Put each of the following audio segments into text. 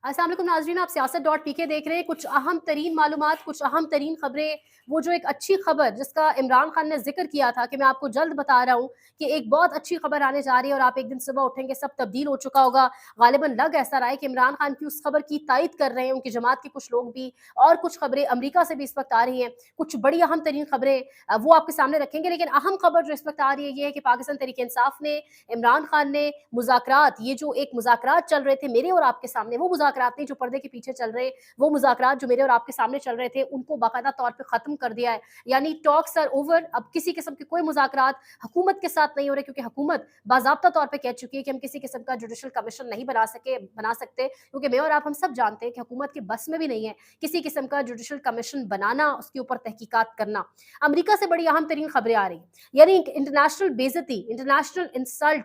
अस्सलाम वालेकुम नाज़रीन, आप सियासत.pk देख रहे हैं। कुछ अहम तरीन मालूमात, कुछ अहम तरीन खबरें, वो जो एक अच्छी खबर जिसका इमरान खान ने जिक्र किया था कि मैं आपको जल्द बता रहा हूँ कि एक बहुत अच्छी खबर आने जा रही है और आप एक दिन सुबह उठेंगे सब तब्दील हो चुका होगा। गालिबन लग ऐसा रहा है कि इमरान खान की उस खबर की तायद कर रहे हैं उनकी जमात के कुछ लोग भी, और कुछ खबरें अमेरिका से भी इस वक्त आ रही हैं। कुछ बड़ी अहम तरीन खबरें वो आपके सामने रखेंगे, लेकिन अहम खबर जो इस वक्त आ रही है ये है कि पाकिस्तान तहरीक इंसाफ ने, इमरान खान ने मुज़ाकरात, ये जो एक मुज़ाकरात चल रहे थे मेरे और आपके सामने, वो मुज़ाकरात नहीं जो पर्दे के पीछे चल रहे, वो मुज़ाकरात जो मेरे और आपके सामने चल रहे थे, उनको बाकायदा तौर पे ख़त्म कर दिया है। यानी टॉक्स आर ओवर, अब किसी किस्म के कोई मुज़ाकरात हुकूमत के साथ नहीं हो रहे, क्योंकि हुकूमत बाज़ाब्ता तौर पे कह चुकी है कि हम किसी किस्म का जुडिशल कमीशन नहीं बना सकते, क्योंकि मैं और आप हम सब जानते हैं कि हुकूमत के बस में भी नहीं है किसी किस्म का जुडिशल कमीशन बनाना, उसके ऊपर तहकीकात करना। अमेरिका से बड़ी अहम तरीन खबरें आ रही हैं, यानी इंटरनेशनल बेइज्जती, इंटरनेशनल इंसल्ट,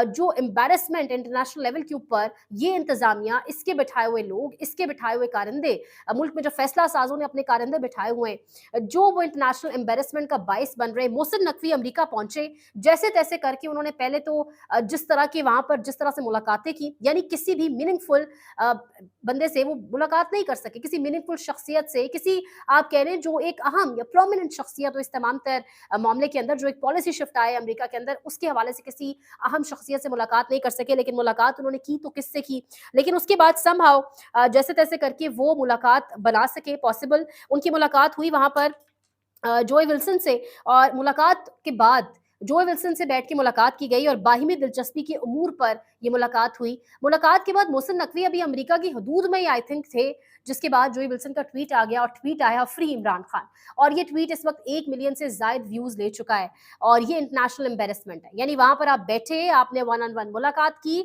जो एम्बैरेसमेंट इंटरनेशनल लेवल के ऊपर, ये इंतजामिया, इसके बिठाए हुए लोग, इसके बिठाए हुए कारिंदे, मुल्क में जो फैसला साजों ने अपने कारिंदे बिठाए हुए हैं, जो वो इंटरनेशनल एम्बैरेसमेंट का बाइस बन रहे। मोहसिन नकवी अमेरिका पहुंचे, जैसे तैसे करके उन्होंने पहले तो जिस तरह की वहां पर जिस तरह से मुलाकातें की, यानी किसी भी मीनिंगफुल बंदे से वो मुलाकात नहीं कर सके, किसी मीनिंगफुल शख्सियत से, किसी आप कह रहे हैं जो एक अहम या प्रोमिनेंट शख्सियत हो इस तमाम तर मामले के अंदर, जो एक पॉलिसी शिफ्ट आया अमेरिका के अंदर, उसके हवाले से किसी अहम शख्सियत से मुलाकात नहीं कर सके। लेकिन मुलाकात उन्होंने की तो किससे की, लेकिन उसके बाद समहाउ जैसे तैसे करके वो मुलाकात बना सके पॉसिबल। उनकी मुलाकात हुई वहां पर जोए विल्सन से, और मुलाकात के बाद जोए विल्सन से बैठ के मुलाकात की गई और बाहिमी दिलचस्पी के उमूर पर ये मुलाकात हुई। मुलाकात के बाद मोहसिन नकवी अभी अमेरिका की हदूद में ही आई थिंक थे, जिसके बाद जोए विल्सन का ट्वीट आ गया, और ट्वीट आया फ्री इमरान खान, और ये ट्वीट इस वक्त 1 मिलियन से ज्यादा व्यूज ले चुका है। और ये इंटरनेशनल एम्बेरसमेंट है, यानी वहां पर आप बैठे, आपने वन ऑन वन मुलाकात की।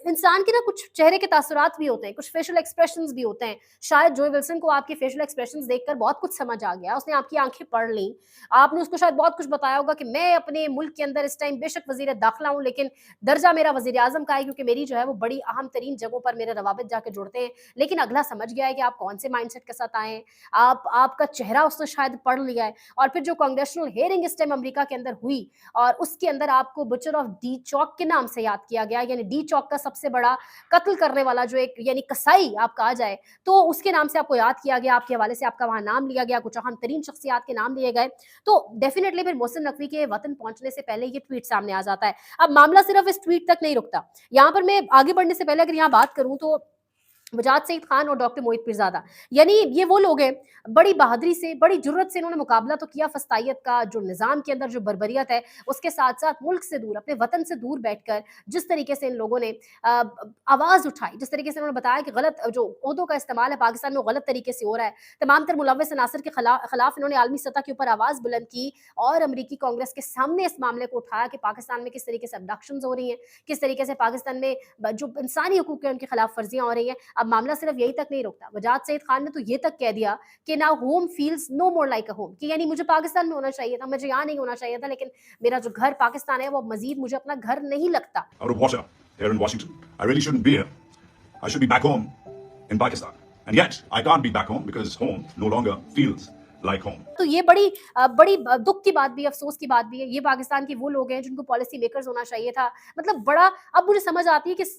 इंसान के ना कुछ चेहरे के तासुरात भी होते हैं, कुछ फेशियल एक्सप्रेशंस भी होते हैं। शायद जोए विल्सन को आपके फेशियल एक्सप्रेशंस देखकर बहुत कुछ समझ आ गया, उसने आपकी आंखें पढ़ ली, आपने उसको शायद बहुत कुछ बताया होगा कि मैं अपने मुल्क के अंदर इस टाइम बेशक वजीर दाखिला हूँ, लेकिन दर्जा मेरा वजीर आजम का है, क्योंकि मेरी जो है वो बड़ी अहम तरीन जगहों पर मेरे रवाबित जाके जुड़ते हैं। लेकिन अगला समझ गया है कि आप कौन से माइंडसेट के साथ आए हैं, आपका चेहरा उसने शायद पढ़ लिया है। और फिर जो कांग्रेचुनल हियरिंग इस टाइम अमेरिका के अंदर हुई, और उसके अंदर आपको बुचर ऑफ डी चौक के नाम से याद किया गया, यानी डी चौक का सबसे बड़ा कत्ल करने वाला जो एक, यानी कसाई आप कहा जाए, तो उसके नाम से आपको याद किया गया, आपके हवाले से आपका वहां नाम लिया गया, कुछ अहम तरीन शख्सियात के नाम लिए गए। तो डेफिनेटली फिर मोहसिन नकवी के वतन पहुंचने से पहले ये ट्वीट सामने आ जाता है। अब मामला सिर्फ इस ट्वीट तक नहीं रुकता, यहाँ पर मैं आगे बढ़ने से पहले अगर यहाँ बात करूं तो वजाद सईद खान और डॉक्टर मोहित पीरजादा, यानी ये वो लोग हैं, बड़ी बहादुरी से, बड़ी जुर्रत से इन्होंने मुकाबला तो किया फस्तायत का, जो निज़ाम के अंदर जो बर्बरियत है, उसके साथ साथ मुल्क से दूर, अपने वतन से दूर बैठकर जिस तरीके से इन लोगों ने आवाज़ उठाई, जिस तरीके से उन्होंने बताया कि गलत जो ओहदों का इस्तेमाल है पाकिस्तान में वो गलत तरीके से हो रहा है, तमाम तर मुलव्वस अनासर के खिलाफ इन्होंने आलमी सतह के ऊपर आवाज़ बुलंद की, और अमरीकी कांग्रेस के सामने इस मामले को उठाया कि पाकिस्तान में किस तरीके से अबडक्शंस हो रही हैं, किस तरीके से पाकिस्तान में जो इंसानी हकूक है उनके खिलाफ वर्जियां हो रही हैं। अब मामला सिर्फ यही तक नहीं रुकता, वजाद सईद खान ने तो ये तक कह दिया कि ना home feels no more like a home, कि यानी मुझे पाकिस्तान में होना चाहिए था, मुझे यहाँ नहीं होना चाहिए था, लेकिन मेरा जो घर पाकिस्तान है वो मजीद मुझे अपना घर नहीं लगता। Out of water here in Washington. I really shouldn't be here. I should be back home in Pakistan. And yet, I can't be back home because home no longer feels like home. तो ये बड़ी दुख की बात भी, अफसोस की बात भी है। ये पाकिस्तान के वो लोग हैं जिनको पॉलिसी मेकर्स होना चाहिए था। मतलब बड़ा अब मुझे समझ आती है कि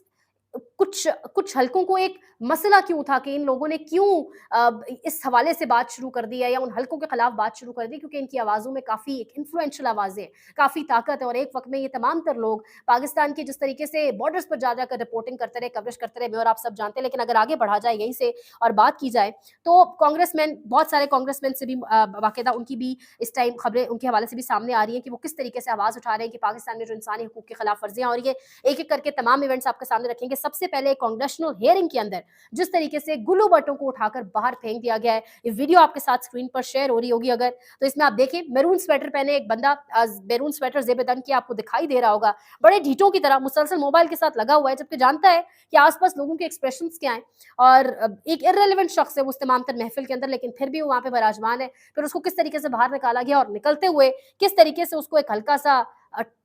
कुछ कुछ हलकों को एक मसला क्यों था कि इन लोगों ने क्यों इस हवाले से बात शुरू कर दी है, या उन हलकों के खिलाफ बात शुरू कर दी, क्योंकि इनकी आवाज़ों में काफ़ी एक इन्फ्लुएंशियल आवाज़ें, काफ़ी ताकत है। और एक वक्त में ये तमाम तर लोग पाकिस्तान के जिस तरीके से बॉर्डर्स पर जा जाकर रिपोर्टिंग करते रहे, कवरेज करते रहे, मैं और आप सब जानते हैं। लेकिन अगर आगे बढ़ा जाए यहीं से और बात की जाए तो कांग्रेसमैन, बहुत सारे कांग्रेसमैन से भी बाकायदा उनकी भी इस टाइम खबरें उनके हवाले से भी सामने आ रही हैं कि वो किस तरीके से आवाज़ उठा रहे हैं कि पाकिस्तान में जो इंसानी हकूक की खिलाफ वर्जियाँ हो रही है। एक एक करके तमाम इवेंट्स आपके सामने रखेंगे। सबसे पहले कांग्रेचुनल हियरिंग के अंदर जिस तरीके से गुल्लू भट्टों को उठाकर बाहर फेंक दिया गया है, ये वीडियो आपके साथ स्क्रीन पर शेयर हो रही होगी अगर, तो इसमें आप देखें मैरून स्वेटर पहने एक बंदा, मैरून स्वेटर ज़ेब-ए-तन के आपको दिखाई दे रहा होगा, बड़े ढीठों की तरह मुसलसल मोबाइल के साथ लगा हुआ है, जबकि जानता है कि आसपास लोगों के एक्सप्रेशंस क्या हैं। और एक इर्रेलेवेंट शख्स है वो उस तमाम तर महफिल के अंदर, लेकिन फिर भी वो वहाँ पे बराजमान है। फिर उसको किस तरीके से बाहर निकाला गया, और निकलते हुए किस तरीके से उसको एक हल्का सा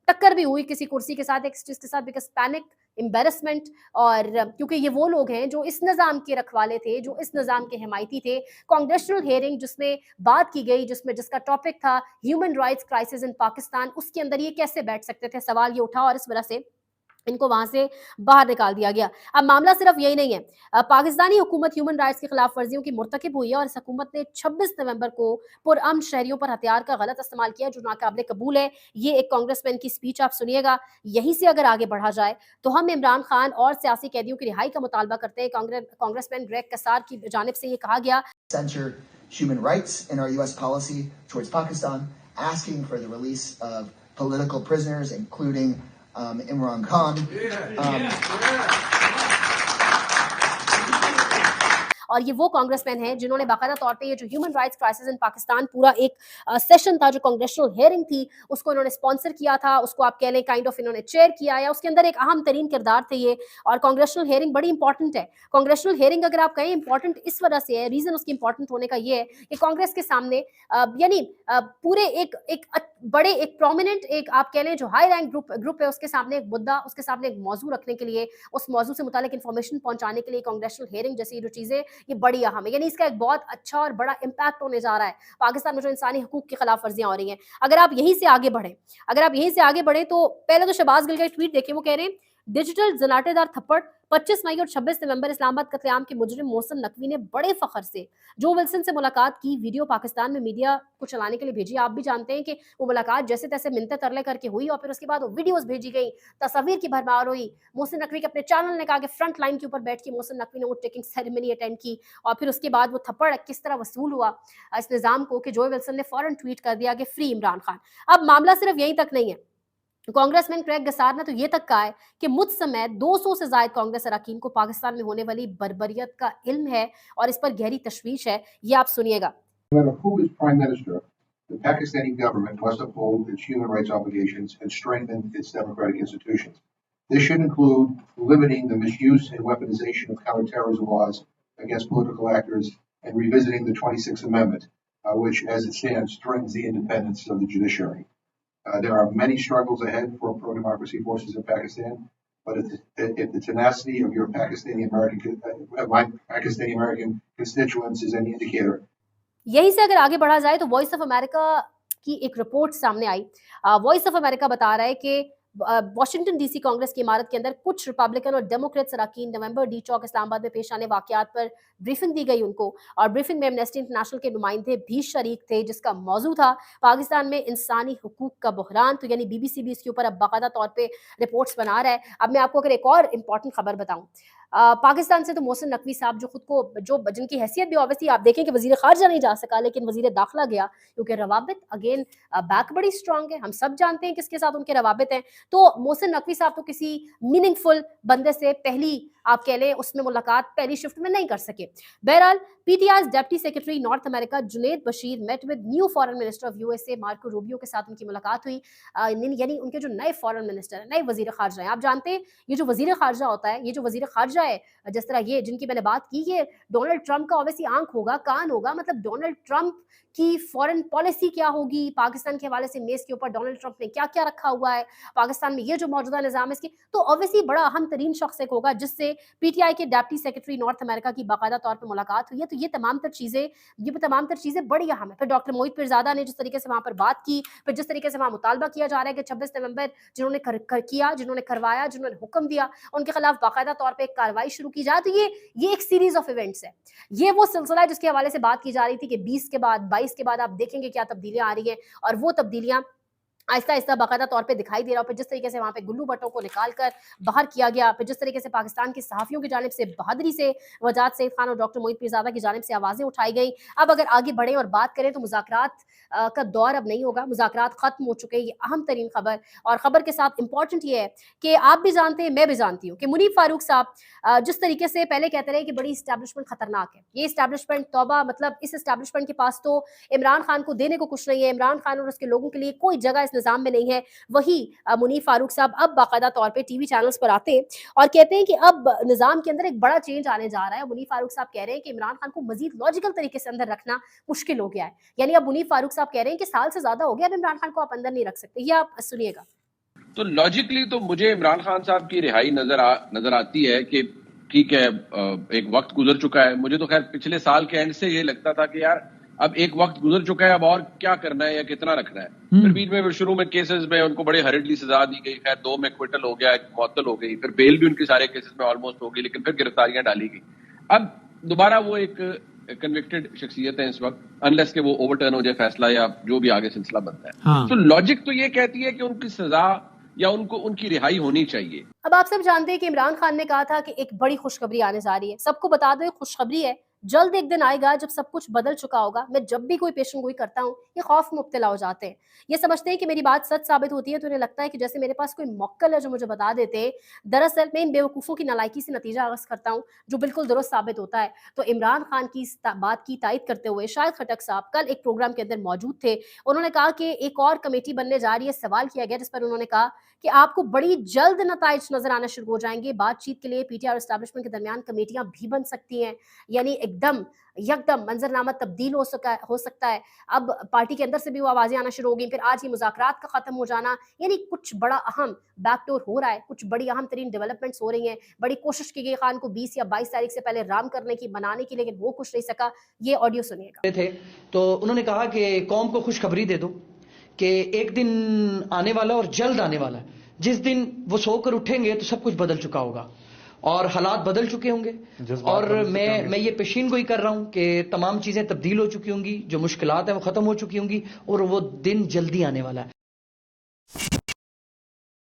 टक्कर भी हुई किसी कुर्सी के साथ, एक चीज के साथ, बिकॉज पैनिक, एम्बेरसमेंट। और क्योंकि ये वो लोग हैं जो इस निज़ाम के रखवाले थे, जो इस निज़ाम के हिमायती थे। कांग्रेचुनल हियरिंग जिसमें बात की गई, जिसका टॉपिक था human rights crisis in Pakistan, उसके अंदर ये कैसे बैठ सकते थे, सवाल ये उठा। और इस वजह से इनको वहां से बाहर निकाल दिया गया। अब मामला सिर्फ यही नहीं है, पाकिस्तानी हुकूमत ह्यूमन राइट्स की खिलाफ वर्जियों की मुर्तकिब हुई है और इस हुकूमत ने 26 नवंबर को पुरअमन शहरियों पर हथियार का गलत इस्तेमाल किया, जो नाकाबिले कबूल है। ये एक कांग्रेसमैन की स्पीच आप सुनिएगा। यहीं से अगर आगे बढ़ा जाए तो हम इमरान खान और सियासी कैदियों की रिहाई का मुतालबा करते हैं। कांग्रेसमैन ग्रेग कसार की जानिब से ये कहा गया, censure human rights in our U.S. policy towards Pakistan, asking for the release of political prisoners, including Imran Khan. और ये वो कांग्रेसमैन हैं जिन्होंने बाकायदा तौर पे ये जो human rights crisis in Pakistan पूरा एक सेशन था, जो कांग्रेचुअल हियरिंग थी, उसको इन्होंने स्पॉन्सर किया था, उसको आप कह लें काइंड ऑफ इन्होंने चेयर किया है, उसके अंदर एक अहम तरीन किरदार थे ये। और कांग्रेचुअल हियरिंग बड़ी इंपॉर्टेंट है। कांग्रेचुअल हियरिंग अगर आप कहें इंपॉर्टेंट इस वजह से है, रीजन उसकी इंपॉर्टेंट होने का ये है कि कांग्रेस के सामने यानी पूरे एक बड़े एक प्रोमिनेंट एक आप कह लें जो हाई रैंक ग्रुप है, उसके सामने एक मुद्दा, उसके सामने एक मौजू रखने के लिए, उस मौजू से मुतालिक इन्फॉर्मेशन पहुंचाने के लिए कांग्रेचुअल हियरिंग जैसी जो चीजें ये बड़ी अहम है। यानी इसका एक बहुत अच्छा और बड़ा इम्पैक्ट होने जा रहा है पाकिस्तान में जो इंसानी हकूक की खिलाफ वर्जियां हो रही हैं। अगर आप यहीं से आगे बढ़े तो पहले तो शहबाज गिल का ट्वीट देखिए, वो कह रहे हैं डिजिटल जनाटेदार थप्पड़ 25 मई और 26 नवंबर इस्लामाबाद कत्लेआम के मुजरिम मोहसिन नकवी ने बड़े फखर से जो विल्सन से मुलाकात की, वीडियो पाकिस्तान में मीडिया को चलाने के लिए भेजी। आप भी जानते हैं कि वो मुलाकात जैसे तैसे मिन्नतें तरले करके हुई और फिर उसके बाद वो वीडियोस भेजी गई, तस्वीर की भरमार हुई। मोहसिन नकवी के अपने चैनल ने कहा कि फ्रंट लाइन के ऊपर बैठ के मोहसिन नकवी ने वो टेकिंग सेरेमनी अटेंड की और फिर उसके बाद वो थप्पड़ किस तरह वसूल हुआ इस निज़ाम को कि जो विल्सन ने फौरन ट्वीट कर दिया कि फ्री इमरान खान। अब मामला सिर्फ यहीं तक नहीं है, कांग्रेसमैन ग्रेग कसार ने तो ये तक कहा है कि मुझ समय 200 से ज्यादा कांग्रेस अरकान को पाकिस्तान में होने वाली बर्बरियत का इल्म है और इस पर गहरी तशवीश है। ये आप सुनिएगा। No matter who is prime minister, the Pakistani government must uphold its human rights obligations and strengthen its democratic institutions. This should include limiting the misuse and weaponization of counterterrorism laws against political actors and revisiting the 26th Amendment, which, as it stands, threatens the independence of the judiciary. There are many struggles ahead for pro-democracy forces in Pakistan, but if the tenacity of your Pakistani American constituents is any indicator. यहीं से अगर आगे बढ़ा जाए तो voice of America की एक report सामने आई। वॉइस ऑफ अमेरिका बता रहा है कि वाशिंगटन डीसी कांग्रेस की इमारत के अंदर कुछ रिपब्लिकन और डेमोक्रेट्स अरकान नवंबर डी चौक इस्लामाबाद में पेश आने वाकयात पर ब्रीफिंग दी गई उनको, और ब्रीफिंग में एमनेस्टी इंटरनेशनल के नुमाइंदे भी शरीक थे, जिसका मौजू था पाकिस्तान में इंसानी हुकूक का बहरान। तो यानी बीबीसी भी इसके ऊपर अब बाकायदा तौर पे रिपोर्ट्स बना रहा है। अब मैं आपको अगर एक और इंपॉर्टेंट खबर बताऊं, पाकिस्तान से तो मोहसिन नकवी साहब जो खुद को जो जिनकी हैसियत भी ऑब्वियसली आप देखें कि वजीर खारजा नहीं जा सका, लेकिन वजीर दाखिला गया, क्योंकि रवाबित अगेन बैक बड़ी स्ट्रांग है, हम सब जानते हैं किसके साथ उनके रवाबित हैं। तो मोहसिन नकवी साहब तो किसी मीनिंगफुल बंदे से पहली आप कह लें उसमें मुलाकात पहली शिफ्ट में नहीं कर सके। बहरहाल PTI deputy secretary North America Junaid Bashir met with new foreign minister of USA Marco Rubio के साथ उनकी मुलाकात हुई। यानी उनके जो नए फॉरेन मिनिस्टर है, नए वजीर खारजा हैं। आप जानते हैं ये जो वजीर खारजा होता है, ये जो वजीर खारजा है, जिस तरह ये जिनकी मैंने बात की, ये डोनाल्ड ट्रंप का ऑब्वियसली आंख होगा, कान होगा। मतलब डोनाल्ड ट्रंप की फॉरेन पॉलिसी क्या होगी, पाकिस्तान के हवाले से मेज के ऊपर डोनाल्ड ट्रंप ने क्या क्या रखा हुआ है, पाकिस्तान में ये जो मौजूदा निजाम है इसकी, तो ऑब्वियसली बड़ा अहम तरीन शख्स एक होगा जिससे पीटीआई के डेप्टी सेक्रेटरी नॉर्थ अमेरिका की बाकायदा तौर पर मुलाकात हुई है। तो ये तमाम तर चीजें बड़ी अहम है। फिर डॉक्टर मोहित पीरजादा ने जिस तरीके से वहां पर बात की, फिर जिस तरीके से वहां मुतालबा किया जा रहा है कि 26 नवंबर जिन्होंने करवाया, जिन्होंने हुक्म दिया, उनके खिलाफ बाकायदा तौर पर एक कार्रवाई शुरू की जाए। तो ये एक सीरीज ऑफ इवेंट्स है। ये वो सिलसिला है जिसके हवाले से बात की जा रही थी कि 20 के बाद 22 के बाद आप देखेंगे क्या तब्दीलियां आ रही हैं, और वो तब्दीलियां आहिस्ता आहिस्ता बाकायदा तौर पे दिखाई दे रहा है। फिर जिस तरीके से वहाँ पे गुल्लू भट्टों को निकाल कर बाहर किया गया, फिर जिस तरीके से पाकिस्तान के सहाफ़ियों की जानिब से बहादुरी से वजाद सईद खान और डॉक्टर मोहित पीरजादा की जानिब से आवाज़ें उठाई गई। अब अगर आगे बढ़ें और बात करें तो मुज़ाकरात का दौर अब नहीं होगा, मुज़ाकरात ख़त्म हो चुके हैं। ये अहम तरीन खबर, और ख़बर के साथ इंपॉर्टेंट ये है कि आप भी जानते हैं, मैं भी जानती हूँ कि मुनीफ फारूक साहब जिस तरीके से पहले कहते रहे कि बड़ी इस्टेब्लिशमेंट खतरनाक है, ये इस्टेब्लिशमेंट तौबा, मतलब इस इस्टेब्लिशमेंट के पास तो इमरान खान को देने को कुछ नहीं है, इमरान खान और उसके लोगों के लिए कोई जगह इस निज़ाम में नहीं है। वही मुनीफ फारूक साहब अब बाकायदा तौर पे टीवी चैनल्स पर आते हैं और कहते हैं कि अब निज़ाम के अंदर एक बड़ा चेंज आने जा रहा है। मुनीफ फारूक साहब कह रहे हैं कि इमरान खान को मजीद लॉजिकल तरीके से अंदर रखना मुश्किल हो गया है। यानी अब मुनीफ फारूक साहब कह रहे हैं कि साल से ज्यादा हो गया, अब इमरान खान को आप अंदर नहीं रख सकते। ये आप सुनिएगा। तो लॉजिकली तो मुझे इमरान खान साहब की रिहाई नजर आती है कि ठीक है, एक वक्त गुजर चुका है। मुझे तो खैर पिछले साल के एंड से ये लगता था कि यार اب ایک وقت گزر چکا ہے, اب اور کیا کرنا ہے یا کتنا رکھنا ہے. پھر بیچ میں شروع میں کیسز میں ان کو بڑے ہریڈلی سزا دی گئی, خیر 2 میں کوئٹل ہو گیا, ایک معطل ہو گئی, پھر بیل بھی ان کے سارے کیسز میں آلموسٹ ہو گئی, لیکن پھر گرفتاریاں ڈالی گئی. اب دوبارہ وہ ایک کنوکٹڈ شخصیت ہے اس وقت, انلیس کہ وہ اوور ٹرن ہو جائے فیصلہ یا جو بھی آگے سلسلہ بنتا ہے. تو لاجک تو یہ کہتی ہے کہ ان کی سزا یا ان کی رہائی ہونی چاہیے. اب آپ سب جانتے ہیں کہ عمران خان نے کہا تھا کہ ایک بڑی خوشخبری آنے جا رہی ہے. سب کو بتا دو یہ خوشخبری ہے, جلد ایک دن آئے گا جب سب کچھ بدل چکا ہوگا. میں جب بھی کوئی پیشن گوئی کرتا ہوں یہ خوف میں مبتلا ہو جاتے ہیں, یہ سمجھتے ہیں کہ میری بات سچ ثابت ہوتی ہے تو انہیں لگتا ہے کہ جیسے میرے پاس کوئی موکل ہے جو مجھے بتا دیتے ہیں. دراصل میں ان بیوقوفوں کی نالائکی سے نتیجہ اخذ کرتا ہوں جو بالکل درست ثابت ہوتا ہے. تو عمران خان کی اس بات کی تائید کرتے ہوئے شاہد خٹک صاحب کل ایک پروگرام کے اندر موجود تھے. انہوں نے کہا کہ ایک اور کمیٹی بننے جا رہی ہے. سوال کیا گیا جس پر انہوں نے کہا کہ آپ کو بڑی جلد نتائج نظر آنا شروع ہو جائیں گے. بات چیت کے لیے پی ٹی آئی اور اسٹیبلشمنٹ کے درمیان کمیٹیاں بھی بن سکتی ہیں, یعنی ایک دم یکدم منظرنامہ تبدیل ہو سکتا ہے. اب پارٹی کے اندر سے بھی وہ آوازیں آنا شروع ہو گئی. پھر آج یہ مذاکرات کا ختم ہو جانا, یعنی کچھ بڑا اہم بیک ڈور ہو رہا ہے, کچھ بڑی اہم ترین ڈیولپمنٹس ہو رہی ہیں. بڑی کوشش کی گئی خان کو 20 یا 22 تاریخ سے پہلے رام کرنے کی, بنانے کی, لیکن وہ کچھ نہیں سکا. یہ آڈیو سنیے گا. تو انہوں نے کہا کہ قوم کو خوشخبری دے دو کہ ایک دن آنے والا اور جلد آنے والا ہے جس دن وہ سو کر اٹھیں گے تو سب کچھ بدل چکا ہوگا اور حالات بدل چکے ہوں گے. اور میں یہ پیشین گوئی کر رہا ہوں کہ تمام چیزیں تبدیل ہو چکی ہوں گی, جو مشکلات ہیں وہ ختم ہو چکی ہوں گی اور وہ دن جلدی آنے والا ہے.